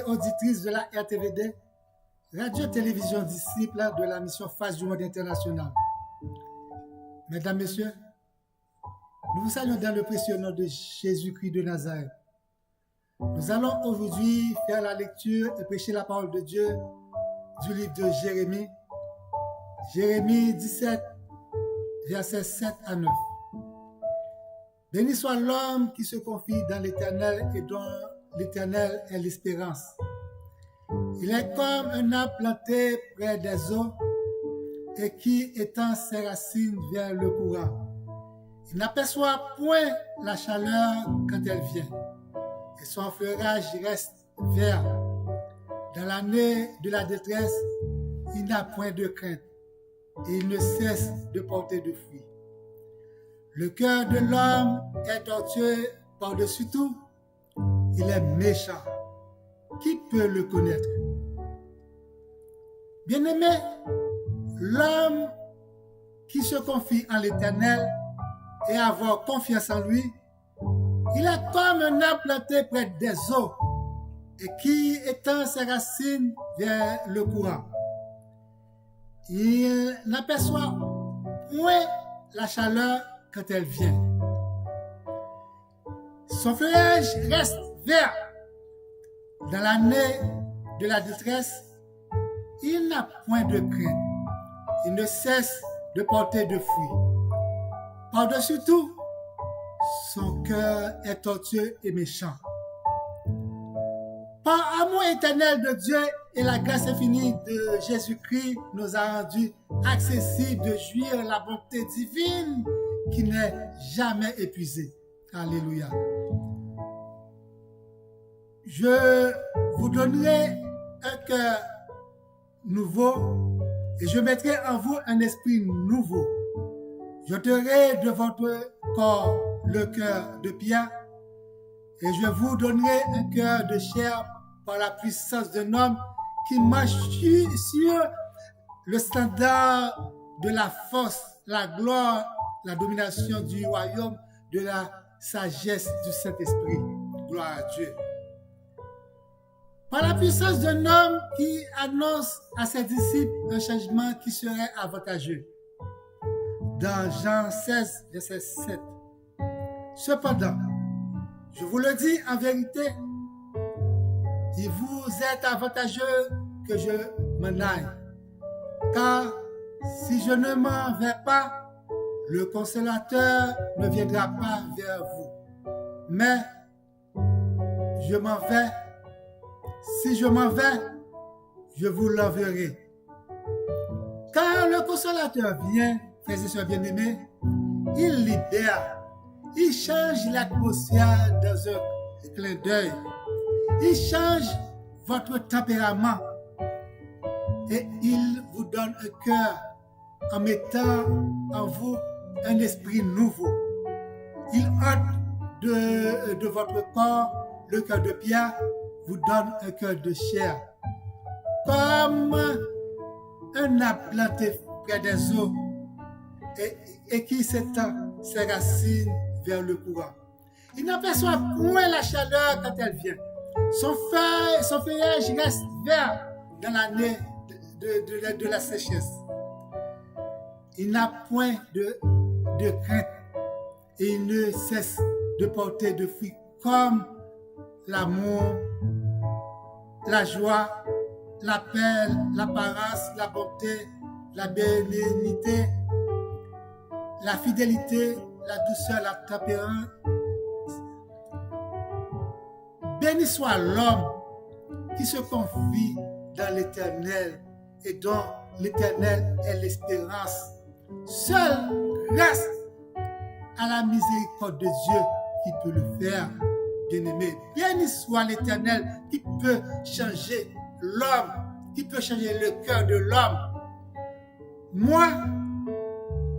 auditrices de la RTVD, Radio-Télévision Disciple de la mission Face du Monde International. Mesdames, Messieurs, nous vous saluons dans le précieux nom de Jésus-Christ de Nazareth. Nous allons aujourd'hui faire la lecture et prêcher la parole de Dieu du livre de Jérémie, Jérémie 17, versets 7 à 9. Béni soit l'homme qui se confie dans l'Éternel et dont l'Éternel est l'espérance. Il est comme un arbre planté près des eaux et qui étend ses racines vers le courant. Il n'aperçoit point la chaleur quand elle vient et son feuillage reste vert. Dans l'année de la détresse, il n'a point de crainte et il ne cesse de porter de fruits. Le cœur de l'homme est tortueux par-dessus tout. Il est méchant. Qui peut le connaître? Bien-aimé, l'homme qui se confie en l'Éternel et avoir confiance en lui, il est comme un arbre planté près des eaux et qui étend ses racines vers le courant. Il n'aperçoit point la chaleur quand elle vient. Son feuillage reste vert. Dans l'année de la détresse, il n'a point de crainte. Il ne cesse de porter de fruits. Par-dessus tout, son cœur est tortueux et méchant. Par amour éternel de Dieu et la grâce infinie de Jésus-Christ nous a rendu accessible de jouir la bonté divine qui n'est jamais épuisée. Alléluia. Je vous donnerai un cœur nouveau et je mettrai en vous un esprit nouveau. J'ôterai de votre corps le cœur de pierre et je vous donnerai un cœur de chair par la puissance d'un homme qui marche sur le standard de la force, la gloire, la domination du royaume, de la sagesse du Saint-Esprit. Gloire à Dieu. Par la puissance d'un homme qui annonce à ses disciples un changement qui serait avantageux. Dans Jean 16, verset 7. Cependant, je vous le dis en vérité, il vous est avantageux que je m'en aille. Car si je ne m'en vais pas, le consolateur ne viendra pas vers vous. Mais je m'en vais. Si je m'en vais, je vous l'enverrai. Quand le consolateur vient, frères et sœurs bien-aimés, il libère, il change l'atmosphère dans un clin d'œil. Il change votre tempérament et il vous donne un cœur en mettant en vous un esprit nouveau. Il ôte de votre corps le cœur de pierre, vous donne un cœur de chair. Comme un arbre planté près des eaux et qui s'étend ses racines vers le courant. Il n'aperçoit point la chaleur quand elle vient. Son feuillage reste vert dans l'année de la sécheresse. Il n'a point de crainte et il ne cesse de porter de fruits comme l'amour, la joie, la paix, la paresse, la bonté, la bénignité, la fidélité, la douceur, la tempérance. Béni soit l'homme qui se confie dans l'Éternel et dont l'Éternel est l'espérance. Seule grâce à la miséricorde de Dieu qui peut le faire, bien-aimé. Béni soit l'Éternel qui peut changer l'homme, qui peut changer le cœur de l'homme. Moi,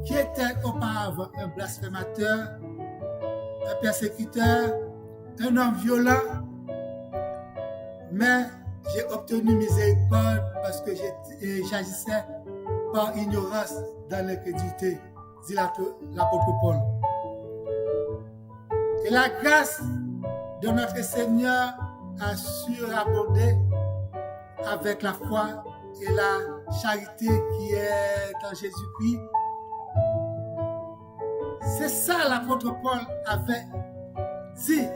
qui étais auparavant un blasphémateur, un persécuteur, un homme violent, mais j'ai obtenu miséricorde parce que j'agissais par ignorance dans l'incrédulité, dit l'apôtre Paul. Et la grâce de notre Seigneur a surabondé avec la foi et la charité qui est en Jésus-Christ. C'est ça l'apôtre Paul avait dit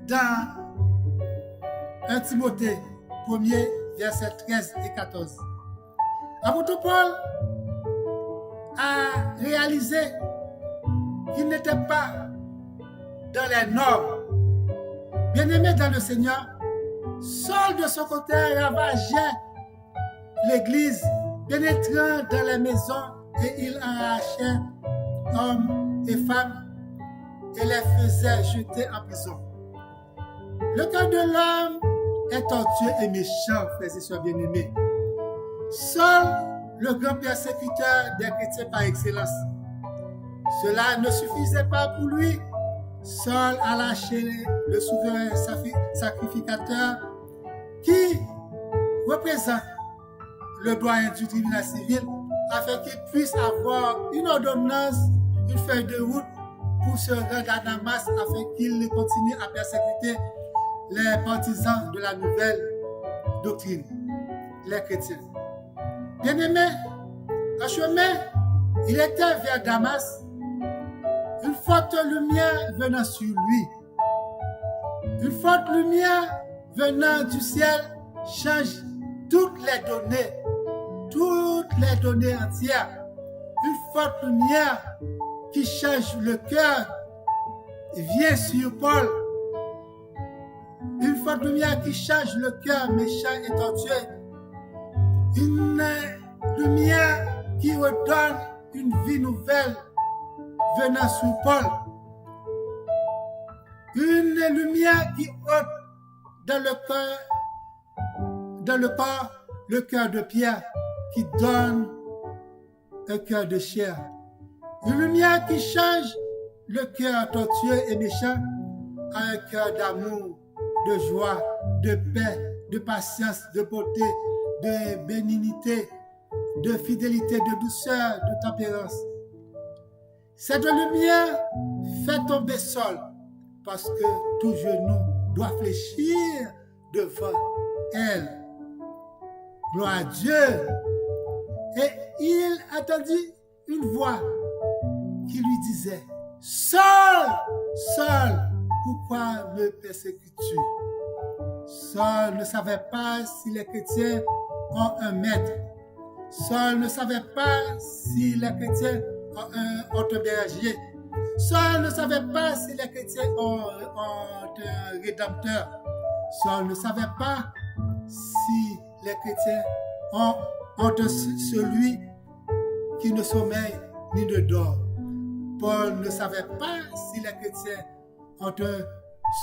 dans 1 Timothée 1er, versets 13 et 14. L'apôtre Paul a réalisé qu'il n'était pas dans les normes. Bien-aimé dans le Seigneur, Saul de son côté ravageait l'église, pénétrant dans les maisons, et il arrachait hommes et femmes et les faisait jeter en prison. Le cœur de l'homme est tortueux et méchant, frères et sœurs bien-aimés. Saul, le grand persécuteur des chrétiens par excellence. Cela ne suffisait pas pour lui. Saul a lâché le souverain sacrificateur qui représente le doyen du tribunal civil afin qu'il puisse avoir une ordonnance, une feuille de route pour se rendre à Damas afin qu'il continue à persécuter les partisans de la nouvelle doctrine, les chrétiens. Bien-aimé, en chemin, il était vers Damas, une forte lumière venant sur lui. Une forte lumière venant du ciel change toutes les données entières. Une forte lumière qui change le cœur vient sur Paul. Une forte lumière qui change le cœur méchant et tortueux. Une lumière qui redonne une vie nouvelle venant sur Paul. Une lumière qui ôte dans le corps le cœur de pierre, qui donne un cœur de chair. Une lumière qui change le cœur tortueux et méchant à un cœur d'amour, de joie, de paix, de patience, de beauté, de bénignité, de fidélité, de douceur, de tempérance. Cette lumière fait tomber Saul parce que tout genou doit fléchir devant elle. Gloire à Dieu. Et il entendit une voix qui lui disait: Saul, Saul, pourquoi me persécutes-tu? Saul ne savait pas si les chrétiens ont un maître. Saul ne savait pas si les chrétiens ont un berger. Saul ne savait pas si les chrétiens ont un rédempteur. Saul ne savait pas si les chrétiens ont celui qui ne sommeille ni ne dort. Paul ne savait pas si les chrétiens ont un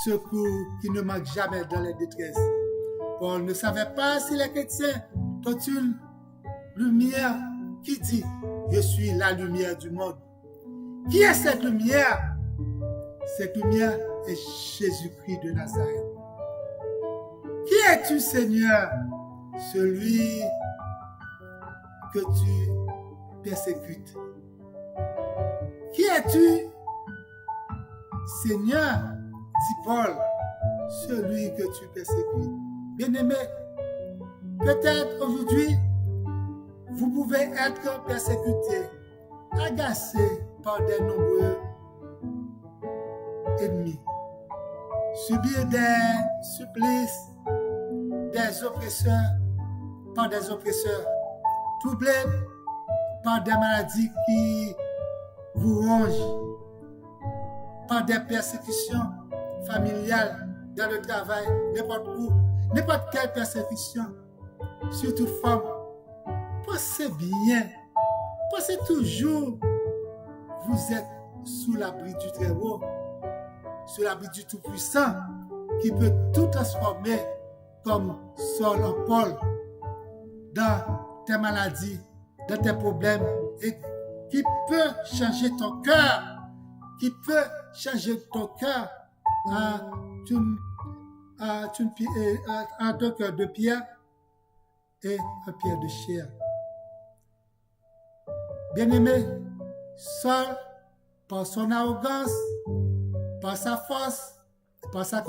secours qui ne manque jamais dans les détresses. Paul ne savait pas si les chrétiens ont une lumière qui dit: je suis la lumière du monde. Qui est cette lumière? Cette lumière est Jésus-Christ de Nazareth. Qui es-tu, Seigneur? Celui que tu persécutes. Qui es-tu, Seigneur? Dit Paul, celui que tu persécutes. Bien-aimé, peut-être aujourd'hui, vous pouvez être persécuté, agacé par des nombreux ennemis, subir des supplices, des oppresseurs, par des oppresseurs, troublé par des maladies qui vous rongent, par des persécutions familiales, dans le travail, n'importe où, n'importe quelle persécution, sur toute forme. Pensez bien, pensez toujours, vous êtes sous l'abri du Très-Haut, sous l'abri du Tout-Puissant, qui peut tout transformer comme Saul en Paul, dans tes maladies, dans tes problèmes, et qui peut changer ton cœur, qui peut changer ton cœur en un cœur de pierre et un pierre de chair. Bien-aimé, Saul, par son arrogance, par sa force, Par sa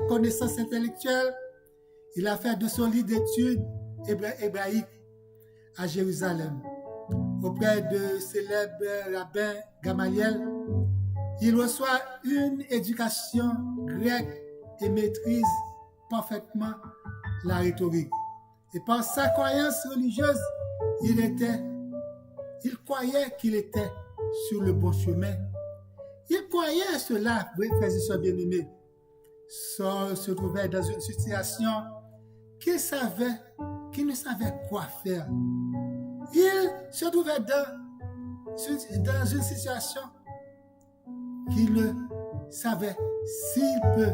connaissance intellectuelle, il a fait de solides études hébraïques à Jérusalem. Auprès de célèbre rabbin Gamaliel, il reçoit une éducation grecque et maîtrise parfaitement la rhétorique. Et par sa croyance religieuse, il croyait qu'il était sur le bon chemin. Il croyait à cela, oui, frères et sœurs bien-aimés. Saul se trouvait dans une situation qu'il ne savait quoi faire. Il se trouvait dans une situation qu'il ne savait s'il peut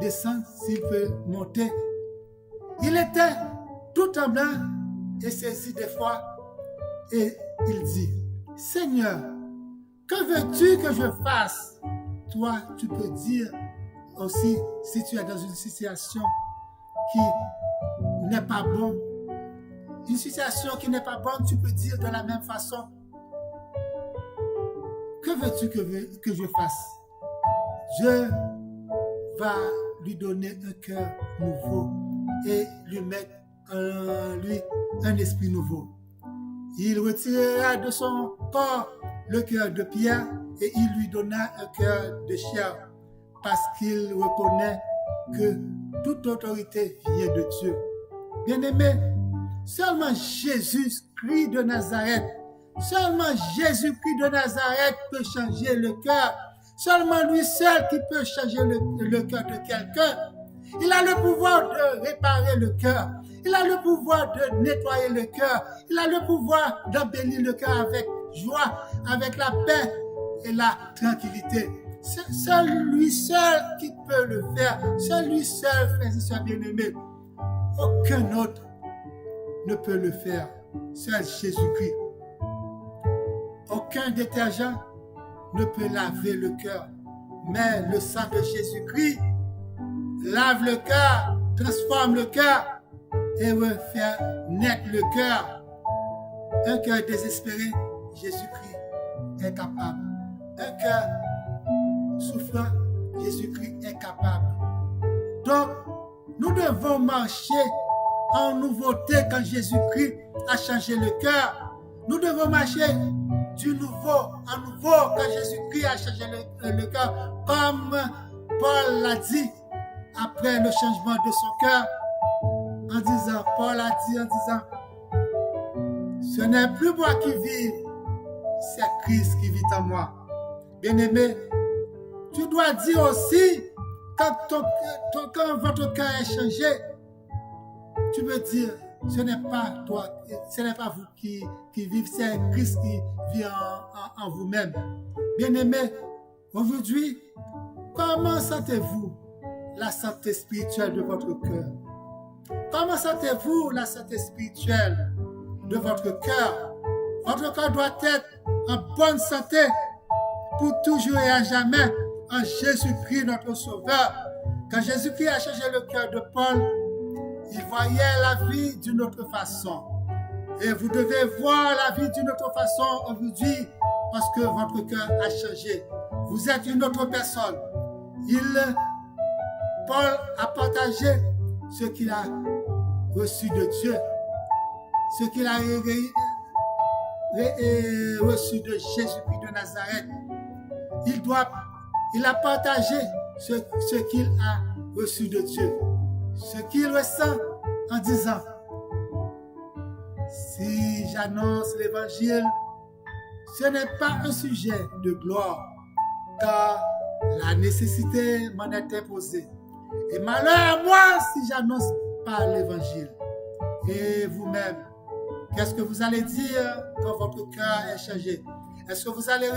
descendre, s'il peut monter. Il était tout tremblant et saisi d'effroi et il dit, Seigneur, que veux-tu que je fasse? Toi, tu peux dire aussi si tu es dans une situation qui n'est pas bonne. Une situation qui n'est pas bonne, tu peux dire de la même façon. Que veux-tu que je fasse? Je vais lui donner un cœur nouveau et lui mettre en lui un esprit nouveau. Il retirera de son corps le cœur de pierre et il lui donna un cœur de chair parce qu'il reconnaît que toute autorité vient de Dieu. Bien-aimé, seulement Jésus-Christ de Nazareth, seulement Jésus-Christ de Nazareth peut changer le cœur. Seulement lui seul qui peut changer le cœur de quelqu'un. Il a le pouvoir de réparer le cœur. Il a le pouvoir de nettoyer le cœur. Il a le pouvoir d'embellir le cœur avec joie, avec la paix et la tranquillité. C'est seul lui seul qui peut le faire. Seul lui seul, frères et sœurs bien-aimés. Aucun autre ne peut le faire. Seul Jésus-Christ. Aucun détergent ne peut laver le cœur. Mais le sang de Jésus-Christ lave le cœur, transforme le cœur et refait naître le cœur. Un cœur désespéré, Jésus-Christ est capable. Un cœur souffrant, Jésus-Christ est capable. Donc, nous devons marcher en nouveauté quand Jésus-Christ a changé le cœur. Nous devons marcher du nouveau en nouveau quand Jésus-Christ a changé le cœur. Comme Paul l'a dit après le changement de son cœur, Paul a dit en disant, ce n'est plus moi qui vis, c'est Christ qui vit en moi. Bien-aimé, tu dois dire aussi, quand votre cœur est changé, tu peux dire, ce n'est pas toi, ce n'est pas vous qui vivez, c'est Christ qui vit en vous-même. Bien-aimé, aujourd'hui, comment sentez-vous la santé spirituelle de votre cœur? Comment sentez-vous la santé spirituelle de votre cœur? Votre cœur doit être en bonne santé pour toujours et à jamais en Jésus-Christ, notre Sauveur. Quand Jésus-Christ a changé le cœur de Paul, il voyait la vie d'une autre façon. Et vous devez voir la vie d'une autre façon aujourd'hui parce que votre cœur a changé. Vous êtes une autre personne. Paul a partagé ce qu'il a reçu de Dieu, ce qu'il a reçu de Jésus-Christ de Nazareth. Il a partagé ce qu'il a reçu de Dieu, ce qu'il ressent en disant, si j'annonce l'évangile, ce n'est pas un sujet de gloire, car la nécessité m'en est imposée. Et malheur à moi si j'annonce pas l'évangile. Et vous-même, qu'est-ce que vous allez dire quand votre cœur est changé? Est-ce que vous allez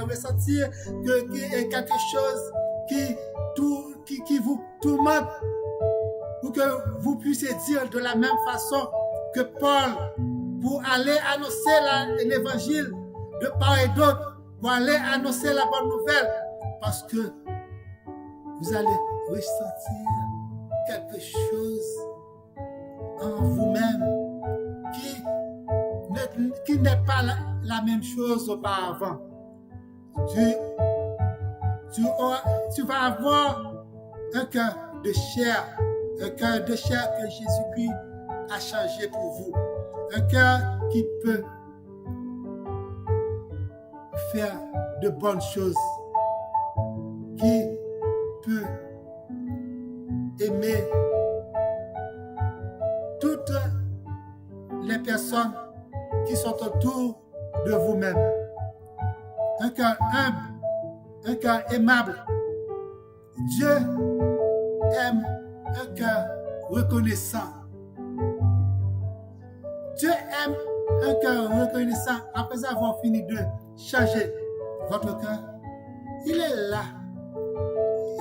ressentir que quelque chose qui vous tourmente pour que vous puissiez dire de la même façon que Paul pour aller annoncer l'évangile de part et d'autre, pour aller annoncer la bonne nouvelle, parce que vous allez ressentir quelque chose en vous-même qui n'est pas la même chose auparavant. Tu vas avoir un cœur de chair que Jésus-Christ a changé pour vous, un cœur qui peut faire de bonnes choses, qui peut aimer toutes les personnes qui sont autour de vous-même. Un cœur humble, un cœur aimable. Dieu aime un cœur reconnaissant. Dieu aime un cœur reconnaissant. Après avoir fini de changer votre cœur, il est là.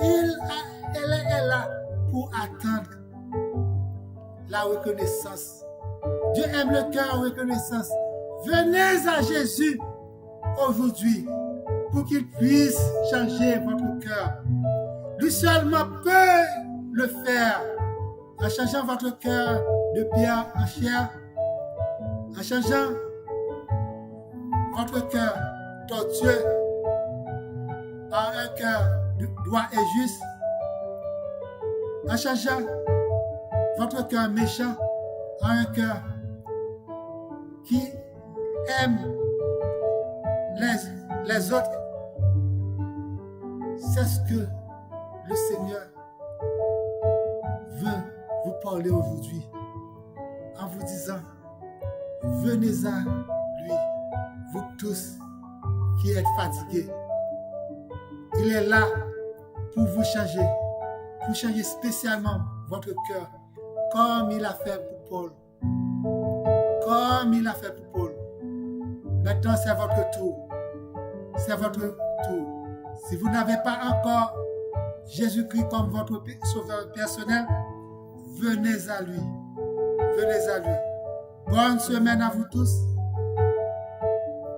Elle est là pour attendre la reconnaissance. Dieu aime le cœur reconnaissance. Venez à Jésus aujourd'hui pour qu'il puisse changer votre cœur. Lui seulement peut le faire en changeant votre cœur de pierre en chair, en changeant votre cœur tortueux en un cœur droit et juste, en changeant votre cœur méchant en un cœur qui aime les autres. C'est ce que le Seigneur veut vous parler aujourd'hui en vous disant: venez à lui, vous tous qui êtes fatigués. Il est là pour vous changer spécialement votre cœur, comme il a fait pour Paul. Comme il a fait pour Paul. Maintenant, c'est votre tour. C'est votre tour. Si vous n'avez pas encore Jésus-Christ comme votre sauveur personnel, venez à lui. Venez à lui. Bonne semaine à vous tous.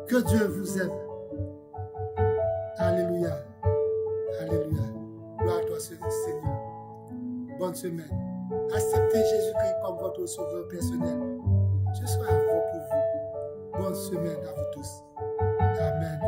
Que Dieu vous aime. Alléluia. Alléluia. Gloire à toi, Seigneur. Bonne semaine. Acceptez Jésus-Christ comme votre sauveur personnel. Je serai à vous pour vous. Bonne semaine à vous tous. Amen.